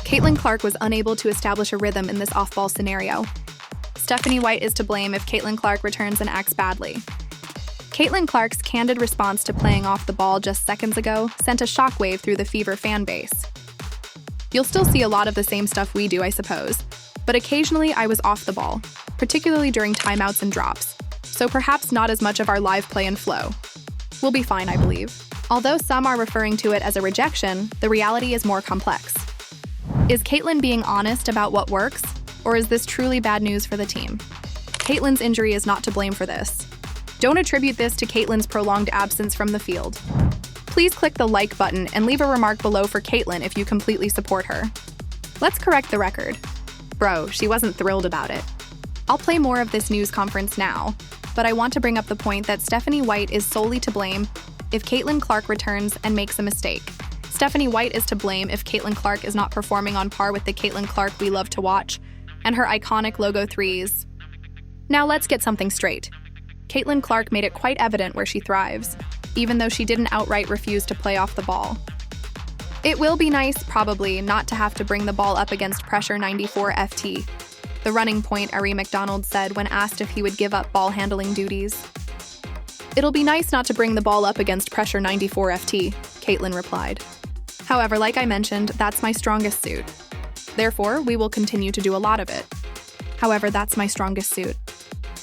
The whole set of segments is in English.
Caitlin Clark was unable to establish a rhythm in this off-ball scenario. Stephanie White is to blame if Caitlin Clark returns and acts badly. Caitlin Clark's candid response to playing off the ball just seconds ago sent a shockwave through the Fever fan base. You'll still see a lot of the same stuff we do, I suppose, but occasionally I was off the ball, particularly during timeouts and drops, so perhaps not as much of our live play and flow. We'll be fine, I believe. Although some are referring to it as a rejection, the reality is more complex. Is Caitlin being honest about what works, or is this truly bad news for the team? Caitlin's injury is not to blame for this. Don't attribute this to Caitlin's prolonged absence from the field. Please click the like button and leave a remark below for Caitlin if you completely support her. Let's correct the record. Bro, she wasn't thrilled about it. I'll play more of this news conference now, but I want to bring up the point that Stephanie White is solely to blame if Caitlin Clark returns and makes a mistake. Stephanie White is to blame if Caitlin Clark is not performing on par with the Caitlin Clark we love to watch and her iconic logo threes. Now let's get something straight. Caitlin Clark made it quite evident where she thrives, even though she didn't outright refuse to play off the ball. It will be nice, probably, not to have to bring the ball up against pressure 94 FT, the running point Ari McDonald said when asked if he would give up ball handling duties. It'll be nice not to bring the ball up against pressure 94 FT, Caitlin replied. However, like I mentioned, that's my strongest suit. Therefore, we will continue to do a lot of it. However, that's my strongest suit.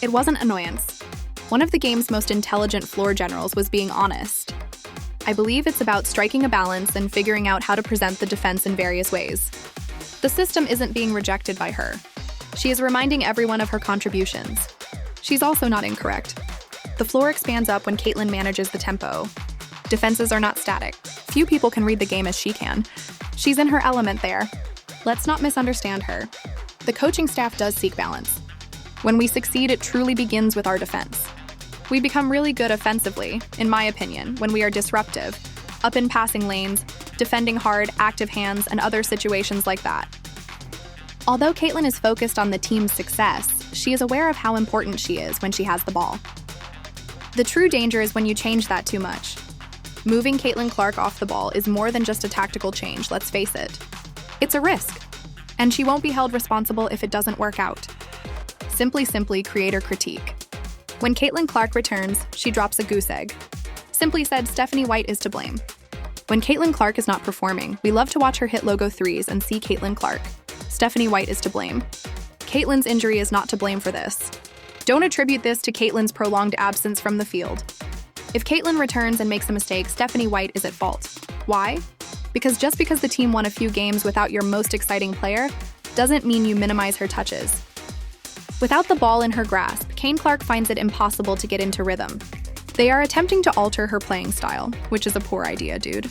It wasn't annoyance. One of the game's most intelligent floor generals was being honest. I believe it's about striking a balance and figuring out how to present the defense in various ways. The system isn't being rejected by her. She is reminding everyone of her contributions. She's also not incorrect. The floor expands up when Caitlin manages the tempo. Defenses are not static. Few people can read the game as she can. She's in her element there. Let's not misunderstand her. The coaching staff does seek balance. When we succeed, it truly begins with our defense. We become really good offensively, in my opinion, when we are disruptive, up in passing lanes, defending hard, active hands, and other situations like that. Although Caitlin is focused on the team's success, she is aware of how important she is when she has the ball. The true danger is when you change that too much. Moving Caitlin Clark off the ball is more than just a tactical change, let's face it. It's a risk, and she won't be held responsible if it doesn't work out. Simply creator critique. When Caitlin Clark returns, she drops a goose egg. Simply said, Stephanie White is to blame. When Caitlin Clark is not performing, we love to watch her hit logo threes and see Caitlin Clark. Stephanie White is to blame. Caitlin's injury is not to blame for this. Don't attribute this to Caitlin's prolonged absence from the field. If Caitlin returns and makes a mistake, Stephanie White is at fault. Why? Because just because the team won a few games without your most exciting player doesn't mean you minimize her touches. Without the ball in her grasp, Caitlin Clark finds it impossible to get into rhythm. They are attempting to alter her playing style, which is a poor idea, dude.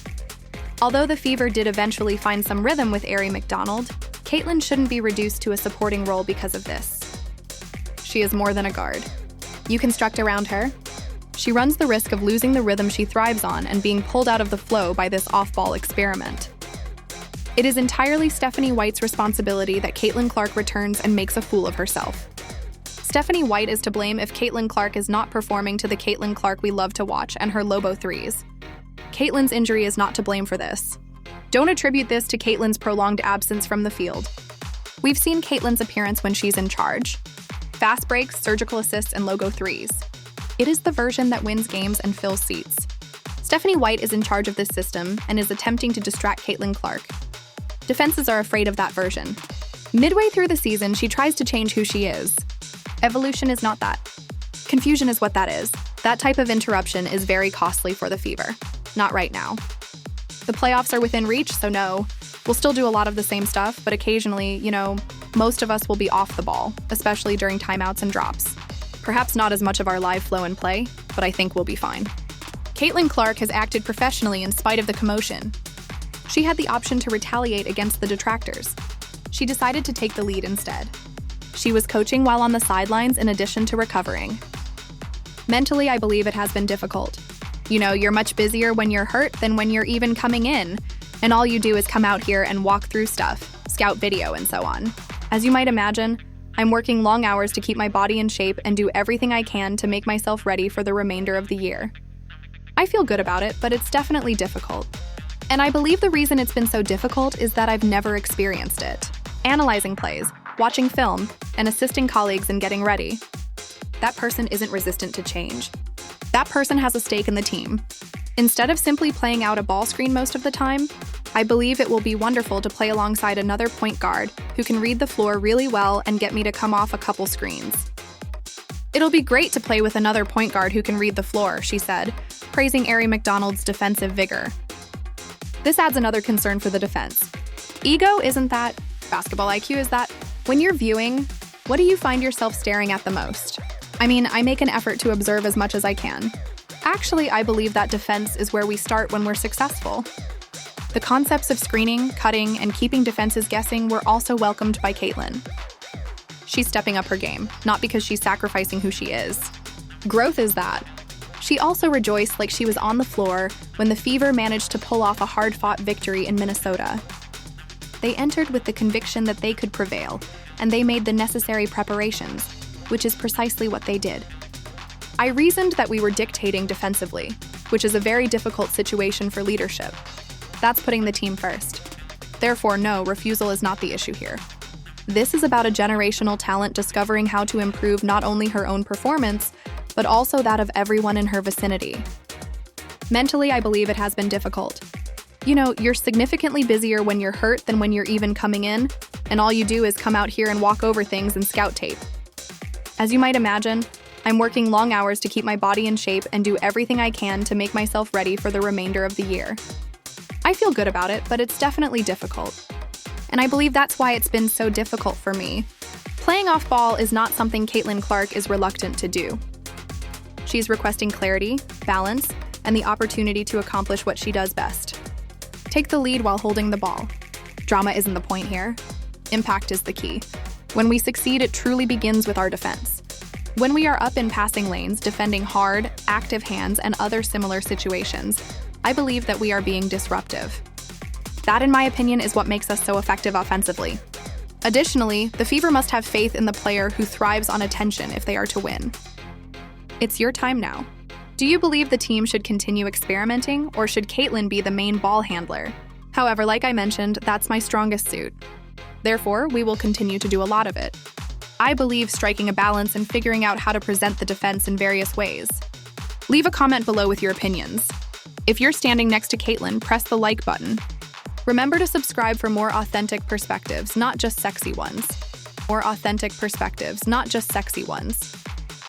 Although the Fever did eventually find some rhythm with Ari McDonald, Caitlin shouldn't be reduced to a supporting role because of this. She is more than a guard. You construct around her. She runs the risk of losing the rhythm she thrives on and being pulled out of the flow by this off-ball experiment. It is entirely Stephanie White's responsibility that Caitlin Clark returns and makes a fool of herself. Stephanie White is to blame if Caitlin Clark is not performing to the Caitlin Clark we love to watch and her Lobo threes. Caitlin's injury is not to blame for this. Don't attribute this to Caitlin's prolonged absence from the field. We've seen Caitlin's appearance when she's in charge. Fast breaks, surgical assists, and logo threes. It is the version that wins games and fills seats. Stephanie White is in charge of this system and is attempting to distract Caitlin Clark. Defenses are afraid of that version. Midway through the season, she tries to change who she is. Evolution is not that. Confusion is what that is. That type of interruption is very costly for the Fever. Not right now. The playoffs are within reach, so no. We'll still do a lot of the same stuff, but occasionally, most of us will be off the ball, especially during timeouts and drops. Perhaps not as much of our live flow and play, but I think we'll be fine. Caitlin Clark has acted professionally in spite of the commotion. She had the option to retaliate against the detractors. She decided to take the lead instead. She was coaching while on the sidelines in addition to recovering. Mentally, I believe it has been difficult. You're much busier when you're hurt than when you're even coming in, and all you do is come out here and walk through stuff, scout video, and so on. As you might imagine, I'm working long hours to keep my body in shape and do everything I can to make myself ready for the remainder of the year. I feel good about it, but it's definitely difficult. And I believe the reason it's been so difficult is that I've never experienced it. Analyzing plays, watching film, and assisting colleagues in getting ready. That person isn't resistant to change. That person has a stake in the team. Instead of simply playing out a ball screen most of the time, I believe it will be wonderful to play alongside another point guard who can read the floor really well and get me to come off a couple screens. It'll be great to play with another point guard who can read the floor, she said, praising Ari McDonald's defensive vigor. This adds another concern for the defense. Ego isn't that, basketball IQ is that. When you're viewing, what do you find yourself staring at the most? I mean, I make an effort to observe as much as I can. Actually, I believe that defense is where we start when we're successful. The concepts of screening, cutting, and keeping defenses guessing were also welcomed by Caitlin. She's stepping up her game, not because she's sacrificing who she is. Growth is that. She also rejoiced like she was on the floor when the Fever managed to pull off a hard-fought victory in Minnesota. They entered with the conviction that they could prevail, and they made the necessary preparations, which is precisely what they did. I reasoned that we were dictating defensively, which is a very difficult situation for leadership. That's putting the team first. Therefore, no, refusal is not the issue here. This is about a generational talent discovering how to improve not only her own performance, but also that of everyone in her vicinity. Mentally, I believe it has been difficult. You know, you're significantly busier when you're hurt than when you're even coming in, and all you do is come out here and walk over things and scout tape. As you might imagine, I'm working long hours to keep my body in shape and do everything I can to make myself ready for the remainder of the year. I feel good about it, but it's definitely difficult. And I believe that's why it's been so difficult for me. Playing off ball is not something Caitlin Clark is reluctant to do. She's requesting clarity, balance, and the opportunity to accomplish what she does best. Take the lead while holding the ball. Drama isn't the point here. Impact is the key. When we succeed, it truly begins with our defense. When we are up in passing lanes, defending hard, active hands, and other similar situations, I believe that we are being disruptive. That, in my opinion, is what makes us so effective offensively. Additionally, the Fever must have faith in the player who thrives on attention if they are to win. It's your time now. Do you believe the team should continue experimenting, or should Caitlin be the main ball handler? However, like I mentioned, that's my strongest suit. Therefore, we will continue to do a lot of it. I believe striking a balance and figuring out how to present the defense in various ways. Leave a comment below with your opinions. If you're standing next to Caitlin, press the like button. Remember to subscribe for more authentic perspectives, not just sexy ones. More authentic perspectives, not just sexy ones.